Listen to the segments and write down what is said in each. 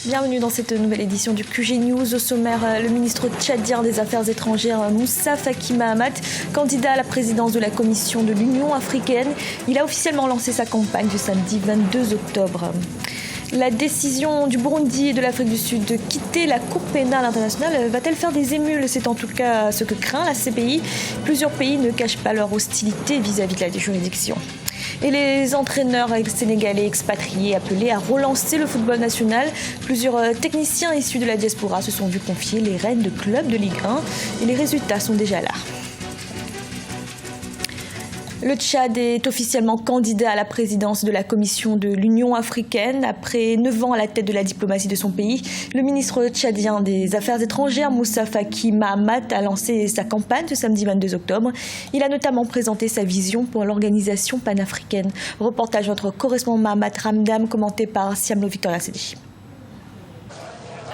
Bienvenue dans cette nouvelle édition du QG News. Au sommaire, le ministre tchadien des Affaires étrangères Moussa Faki Mahamat, candidat à la présidence de la Commission de l'Union africaine. Il a officiellement lancé sa campagne ce samedi 22 octobre. La décision du Burundi et de l'Afrique du Sud de quitter la Cour pénale internationale va-t-elle faire des émules? C'est en tout cas ce que craint la CPI. Plusieurs pays ne cachent pas leur hostilité vis-à-vis de la juridiction. Et les entraîneurs sénégalais expatriés appelés à relancer le football national. Plusieurs techniciens issus de la diaspora se sont vus confier les rênes de clubs de Ligue 1 et les résultats sont déjà là. Le Tchad est officiellement candidat à la présidence de la Commission de l'Union africaine. Après 9 ans à la tête de la diplomatie de son pays, le ministre tchadien des Affaires étrangères, Moussa Faki Mahamat, a lancé sa campagne ce samedi 22 octobre. Il a notamment présenté sa vision pour l'organisation panafricaine. Reportage de notre correspondant Mahamat Ramdam, commenté par Siamlo Victoria Sedi.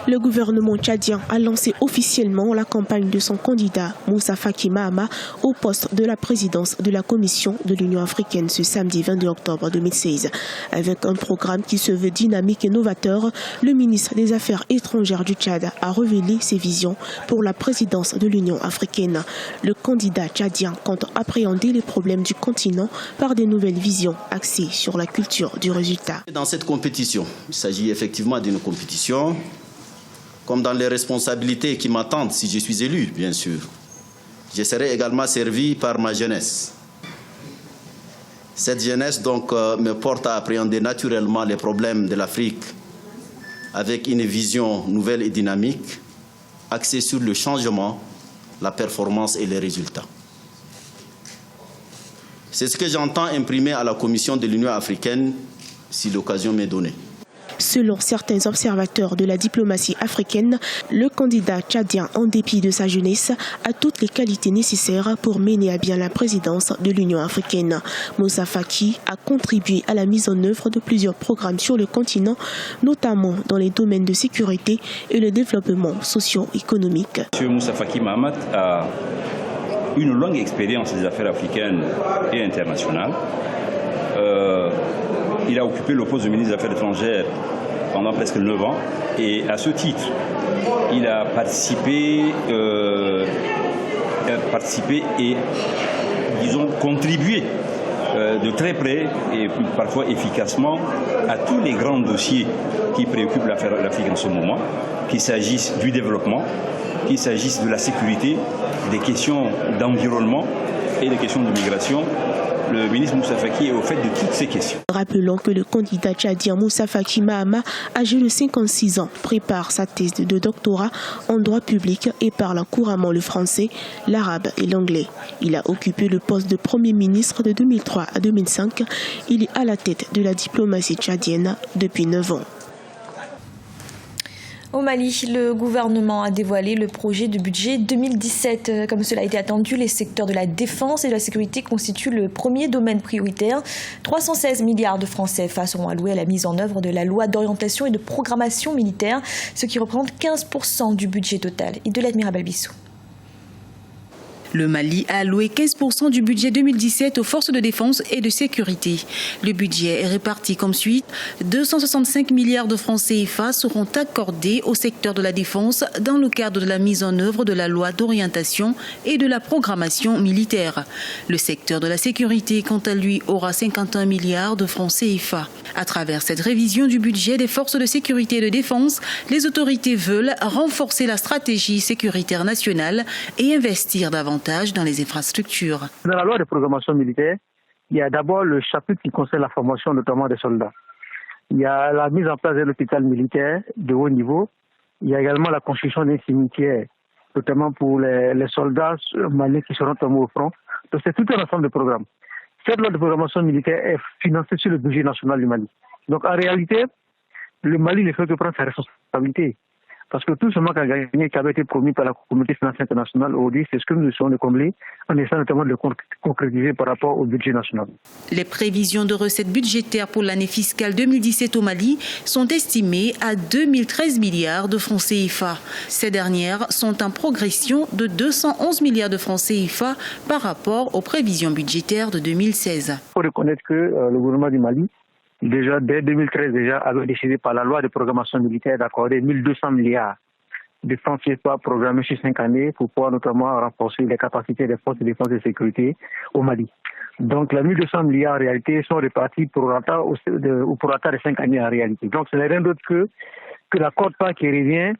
Le gouvernement tchadien a lancé officiellement la campagne de son candidat Moussa Faki Mahamat au poste de la présidence de la Commission de l'Union africaine ce samedi 22 octobre 2016. Avec un programme qui se veut dynamique et novateur, le ministre des Affaires étrangères du Tchad a révélé ses visions pour la présidence de l'Union africaine. Le candidat tchadien compte appréhender les problèmes du continent par des nouvelles visions axées sur la culture du résultat. Dans cette compétition, il s'agit effectivement d'une compétition comme dans les responsabilités qui m'attendent si je suis élu, bien sûr. Je serai également servi par ma jeunesse. Cette jeunesse donc me porte à appréhender naturellement les problèmes de l'Afrique avec une vision nouvelle et dynamique, axée sur le changement, la performance et les résultats. C'est ce que j'entends imprimer à la Commission de l'Union africaine si l'occasion m'est donnée. Selon certains observateurs de la diplomatie africaine, le candidat tchadien, en dépit de sa jeunesse, a toutes les qualités nécessaires pour mener à bien la présidence de l'Union africaine. Moussa Faki a contribué à la mise en œuvre de plusieurs programmes sur le continent, notamment dans les domaines de sécurité et le développement socio-économique. M. Moussa Faki Mahamat a une longue expérience des affaires africaines et internationales. Il a occupé le poste de ministre des Affaires étrangères pendant presque 9 ans et à ce titre, il a participé et, disons, contribué de très près et parfois efficacement à tous les grands dossiers qui préoccupent l'Afrique en ce moment, qu'il s'agisse du développement, qu'il s'agisse de la sécurité, des questions d'environnement et des questions de migration. Le ministre Moussa Faki est au fait de toutes ces questions. Rappelons que le candidat tchadien Moussa Faki Mahamat, âgé de 56 ans, prépare sa thèse de doctorat en droit public et parle couramment le français, l'arabe et l'anglais. Il a occupé le poste de Premier ministre de 2003 à 2005. Il est à la tête de la diplomatie tchadienne depuis 9 ans. Au Mali, le gouvernement a dévoilé le projet de budget 2017. Comme cela a été attendu, les secteurs de la défense et de la sécurité constituent le premier domaine prioritaire. 316 milliards de francs CFA seront alloués à la mise en œuvre de la loi d'orientation et de programmation militaire, ce qui représente 15% du budget total. Et de l'admirable Albissou. Le Mali a alloué 15% du budget 2017 aux forces de défense et de sécurité. Le budget est réparti comme suit. 265 milliards de francs CFA seront accordés au secteur de la défense dans le cadre de la mise en œuvre de la loi d'orientation et de la programmation militaire. Le secteur de la sécurité, quant à lui, aura 51 milliards de francs CFA. À travers cette révision du budget des forces de sécurité et de défense, les autorités veulent renforcer la stratégie sécuritaire nationale et investir davantage dans les infrastructures. Dans la loi de programmation militaire, il y a d'abord le chapitre qui concerne la formation notamment des soldats. Il y a la mise en place d'un hôpital militaire de haut niveau. Il y a également la construction d'un cimetière, notamment pour les soldats maliens qui seront tombés au front. Donc c'est tout un ensemble de programmes. Cette loi de programmation militaire est financée sur le budget national du Mali. Donc en réalité, le Mali ne fait que prendre sa responsabilité. Parce que tout ce manque à gagner qui avait été promis par la communauté financière internationale aujourd'hui, c'est ce que nous essayons de combler en essayant notamment de le concrétiser par rapport au budget national. Les prévisions de recettes budgétaires pour l'année fiscale 2017 au Mali sont estimées à 2013 milliards de francs CFA. Ces dernières sont en progression de 211 milliards de francs CFA par rapport aux prévisions budgétaires de 2016. Il faut reconnaître que le gouvernement du Mali déjà dès 2013 avait décidé par la loi de programmation militaire d'accorder 1200 milliards de francs CFA programmés sur 5 années pour pouvoir notamment renforcer les capacités des forces de défense et de sécurité au Mali. Donc les 1200 milliards en réalité sont répartis pour rata de 5 années en réalité. Donc ce n'est rien d'autre que la quote-part qui revient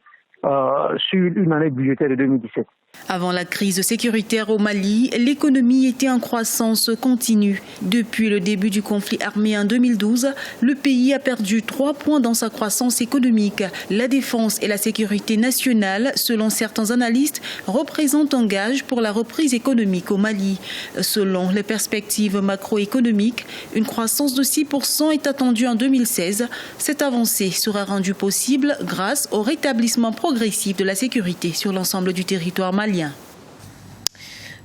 sur une année budgétaire de 2017. Avant la crise sécuritaire au Mali, l'économie était en croissance continue. Depuis le début du conflit armé en 2012, le pays a perdu 3 points dans sa croissance économique. La défense et la sécurité nationale, selon certains analystes, représentent un gage pour la reprise économique au Mali. Selon les perspectives macroéconomiques, une croissance de 6% est attendue en 2016. Cette avancée sera rendue possible grâce au rétablissement progressif de la sécurité sur l'ensemble du territoire malien.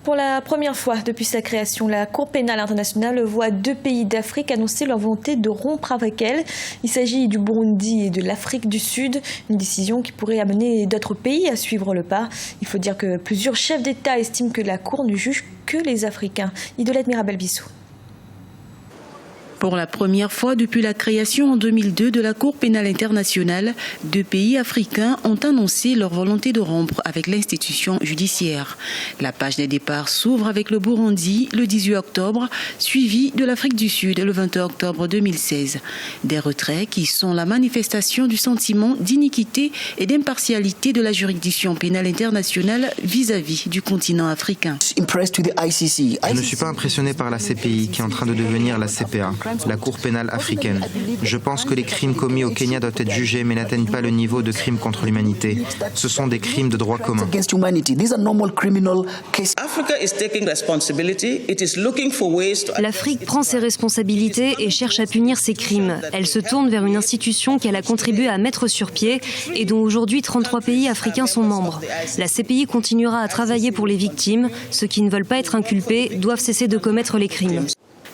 Pour la première fois depuis sa création, la Cour pénale internationale voit 2 pays d'Afrique annoncer leur volonté de rompre avec elle. Il s'agit du Burundi et de l'Afrique du Sud, une décision qui pourrait amener d'autres pays à suivre le pas. Il faut dire que plusieurs chefs d'État estiment que la Cour ne juge que les Africains. Idolette Mirabel-Bissou. Pour la première fois depuis la création en 2002 de la Cour pénale internationale, 2 pays africains ont annoncé leur volonté de rompre avec l'institution judiciaire. La page des départs s'ouvre avec le Burundi le 18 octobre, suivi de l'Afrique du Sud le 21 octobre 2016. Des retraits qui sont la manifestation du sentiment d'iniquité et d'impartialité de la juridiction pénale internationale vis-à-vis du continent africain. Je ne suis pas impressionné par la CPI qui est en train de devenir la CPA. La Cour pénale africaine. Je pense que les crimes commis au Kenya doivent être jugés mais n'atteignent pas le niveau de crimes contre l'humanité. Ce sont des crimes de droit commun. L'Afrique prend ses responsabilités et cherche à punir ses crimes. Elle se tourne vers une institution qu'elle a contribué à mettre sur pied et dont aujourd'hui 33 pays africains sont membres. La CPI continuera à travailler pour les victimes. Ceux qui ne veulent pas être inculpés doivent cesser de commettre les crimes.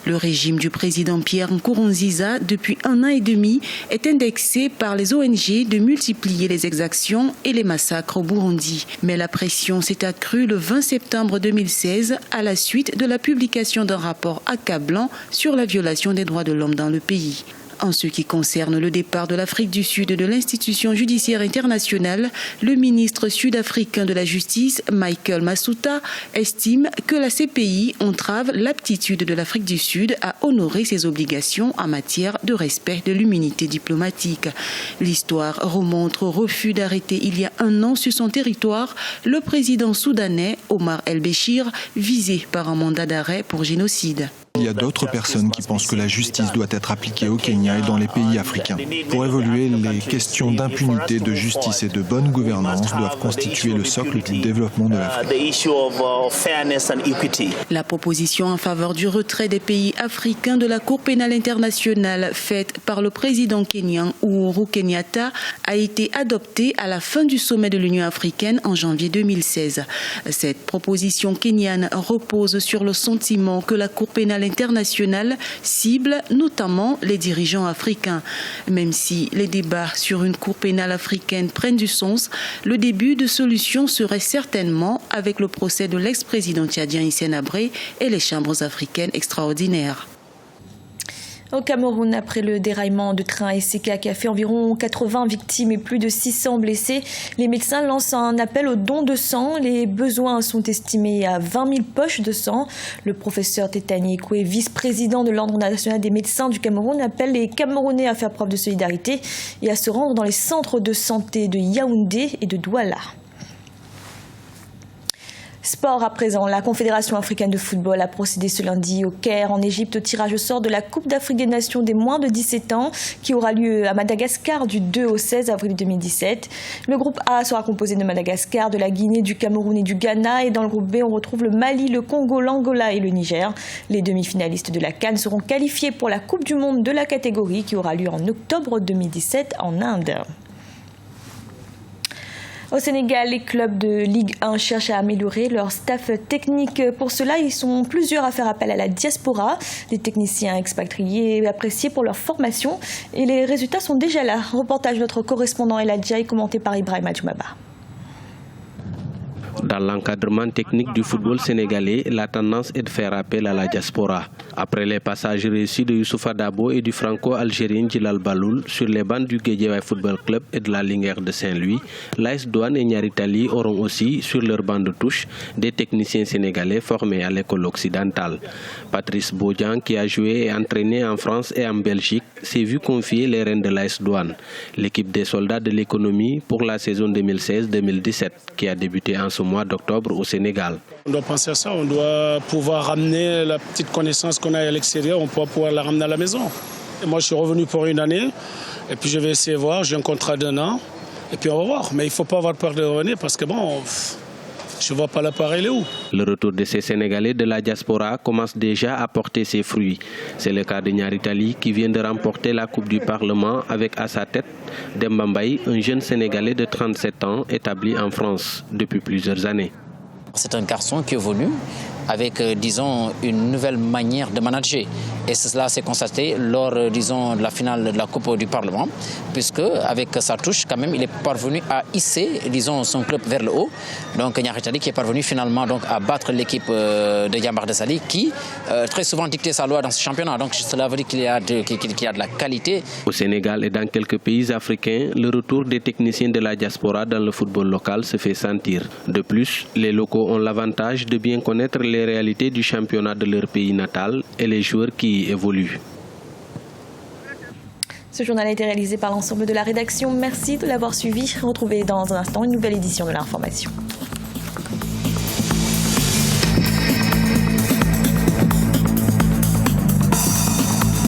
Le régime du président Pierre Nkurunziza, depuis 1 an et demi, est indexé par les ONG de multiplier les exactions et les massacres au Burundi. Mais la pression s'est accrue le 20 septembre 2016 à la suite de la publication d'un rapport accablant sur la violation des droits de l'homme dans le pays. En ce qui concerne le départ de l'Afrique du Sud de l'institution judiciaire internationale, le ministre sud-africain de la Justice, Michael Massoutta, estime que la CPI entrave l'aptitude de l'Afrique du Sud à honorer ses obligations en matière de respect de l'immunité diplomatique. L'histoire remonte au refus d'arrêter il y a 1 an sur son territoire le président soudanais Omar el-Béchir, visé par un mandat d'arrêt pour génocide. Il y a d'autres personnes qui pensent que la justice doit être appliquée au Kenya et dans les pays africains. Pour évoluer, les questions d'impunité, de justice et de bonne gouvernance doivent constituer le socle du développement de l'Afrique. La proposition en faveur du retrait des pays africains de la Cour pénale internationale faite par le président kenyan Uhuru Kenyatta a été adoptée à la fin du sommet de l'Union africaine en janvier 2016. Cette proposition kenyane repose sur le sentiment que la Cour pénale internationale cible notamment les dirigeants africains. Même si les débats sur une cour pénale africaine prennent du sens, le début de solution serait certainement avec le procès de l'ex-président tchadien Hissène Habré et les chambres africaines extraordinaires. Au Cameroun, après le déraillement de train SCK qui a fait environ 80 victimes et plus de 600 blessés, les médecins lancent un appel au don de sang. Les besoins sont estimés à 20 000 poches de sang. Le professeur Tétani Ekoué, vice-président de l'Ordre national des médecins du Cameroun, appelle les Camerounais à faire preuve de solidarité et à se rendre dans les centres de santé de Yaoundé et de Douala. Sport à présent, la Confédération africaine de football a procédé ce lundi au Caire, en Égypte, au tirage au sort de la Coupe d'Afrique des Nations des moins de 17 ans qui aura lieu à Madagascar du 2 au 16 avril 2017. Le groupe A sera composé de Madagascar, de la Guinée, du Cameroun et du Ghana. Et dans le groupe B, on retrouve le Mali, le Congo, l'Angola et le Niger. Les demi-finalistes de la CAN seront qualifiés pour la Coupe du Monde de la catégorie qui aura lieu en octobre 2017 en Inde. Au Sénégal, les clubs de Ligue 1 cherchent à améliorer leur staff technique. Pour cela, ils sont plusieurs à faire appel à la diaspora, des techniciens expatriés appréciés pour leur formation. Et les résultats sont déjà là. Reportage de notre correspondant El Adjaï, commenté par Ibrahim Adjoumaba. Dans l'encadrement technique du football sénégalais, la tendance est de faire appel à la diaspora. Après les passages réussis de Youssoupha Dabo et du franco-algérien Djilal Baloul sur les bancs du Guédiawaye Football Club et de la Linguère de Saint-Louis, l'AS Douanes et Niary Tally auront aussi sur leur banc de touche des techniciens sénégalais formés à l'école occidentale. Patrice Bodian, qui a joué et entraîné en France et en Belgique, s'est vu confier les rênes de l'AS Douanes, l'équipe des soldats de l'économie pour la saison 2016-2017, qui a débuté en ce mois d'octobre au Sénégal. On doit penser à ça, on doit pouvoir ramener la petite connaissance qu'on a à l'extérieur, on doit pouvoir la ramener à la maison. Et moi je suis revenu pour une année, et puis je vais essayer de voir, j'ai un contrat d'1 an, et puis on va voir. Mais il ne faut pas avoir peur de revenir parce que bon, je ne vois pas l'appareil où. Le retour de ces Sénégalais de la diaspora commence déjà à porter ses fruits. C'est le cas de Niary Tally qui vient de remporter la Coupe du Parlement avec à sa tête Demba Mbaye, un jeune Sénégalais de 37 ans établi en France depuis plusieurs années. C'est un garçon qui évolue avec, disons, une nouvelle manière de manager. Et cela s'est constaté lors, disons, de la finale de la Coupe du Parlement, puisque avec sa touche, quand même, il est parvenu à hisser, disons, son club vers le haut. Donc, Niary Tally qui est parvenu finalement donc, à battre l'équipe de Yambar de Sali, qui très souvent dictait sa loi dans ce championnat. Donc, cela veut dire qu'il y a de la qualité. Au Sénégal et dans quelques pays africains, le retour des techniciens de la diaspora dans le football local se fait sentir. De plus, les locaux ont l'avantage de bien connaître les réalités du championnat de leur pays natal et les joueurs qui y évoluent. Ce journal a été réalisé par l'ensemble de la rédaction. Merci de l'avoir suivi. Retrouvez dans un instant une nouvelle édition de l'information.